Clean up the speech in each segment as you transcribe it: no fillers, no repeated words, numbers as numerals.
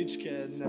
pičke jedne.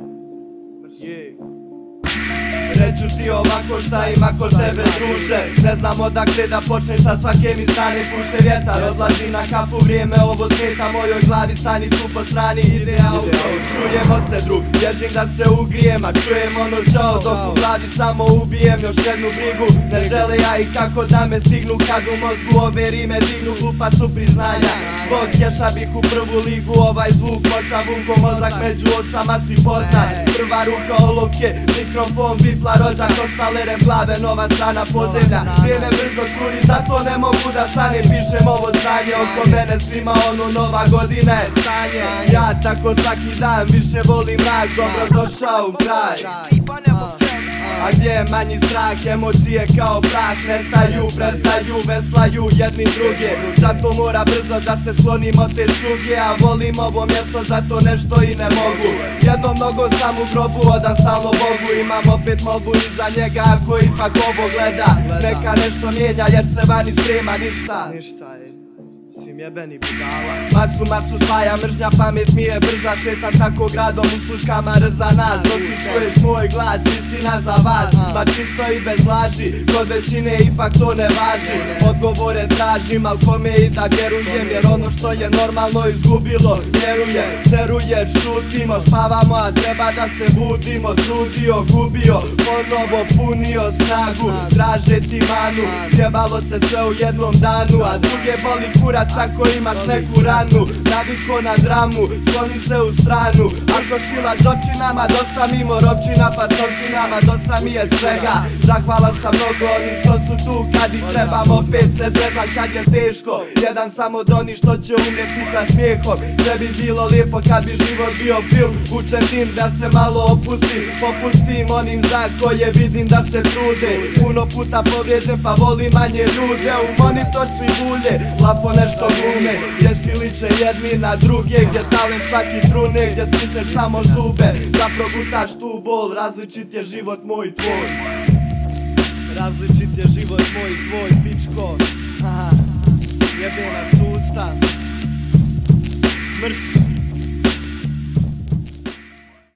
Reću ti ovako šta ima kod tebe druže. Ne znam odakle da počneš, sa svake mi strane puše vjetar. Odlazi na kapu, vrijeme ovo smeta mojoj glavi, stani tu po strani, ide auto. Čujemo se drug, bježim da se ugrijem, a čujem ono čao, dok u glavi samo ubijem još jednu brigu. Ne žele ja i kako da me stignu, kad u mozgu ove rime dignu, glupa su priznanja. Zbog keša bih u prvu ligu, ovaj zvuk moća vuko, mozak među ocama si poznat. Prva ruka olovke, mikrofon vipla, rođak, ostale rem glave, nova strana podzemlja. Vrijeme brzo curi, zato ne mogu da stanem, pišem ovo stanje, oko mene svima ono nova godina je stanje. Ja tako svaki dan više volim mrak, dobro došao u kraj. A gdje je manji strah, emocije kao prah nestaju, prestaju, veslaju jedni druge. Zato mora brzo da se sklonim od te šuge, a volim ovo mjesto, zato nešto i ne mogu. Jednom nogom sam u grobu, odam stalno Bogu, imam opet molbu iza njega ako ipak ovo gleda. Neka nešto mijenja jer se vani sprema ništa. Sim jebeni budala. Masu spaja mržnja, pamet mi je brža, šetam tako gradom u sluškama rza nas. Dok ti čuješ moj glas, istina za vas, ma čisto i bez laži, kod većine ipak to ne važi. Odgovore tražim, al kome i da vjerujem, jer ono što je normalno izgubilo vjerujem. Ceruješ, šutimo, spavamo, a treba da se budimo. Trudio, gubio, ponovo punio snagu, traže ti manu, sjebalo se sve u jednom danu, a druge boli kurac ako imaš neku ranu. Naviko na dramu, skloni se u stranu. Ako silaš očinama, dosta mimo ropčina, pa s opčinama dosta mi je svega. Zahvalan sam mnogo onim što su tu kad ih trebam, opet se zezam kad je teško. Jedan sam od onih što će umjeti sa smijehom. Sve bi bilo lijepo kad bi život bio film. Učem tim da se malo opustim, popustim onim za koje vidim da se trude. Puno puta povrijeđen pa volim manje ljude. U monitor svi bulje, lapo nešto glume, gdje svi liče jedni na druge, gdje talent svaki trune, gdje stisneš samo zube, da progutaš tu bol. Različit je život moj i tvoj. Različit je život moj i tvoj, pičko. Jebena sustav. Mrš.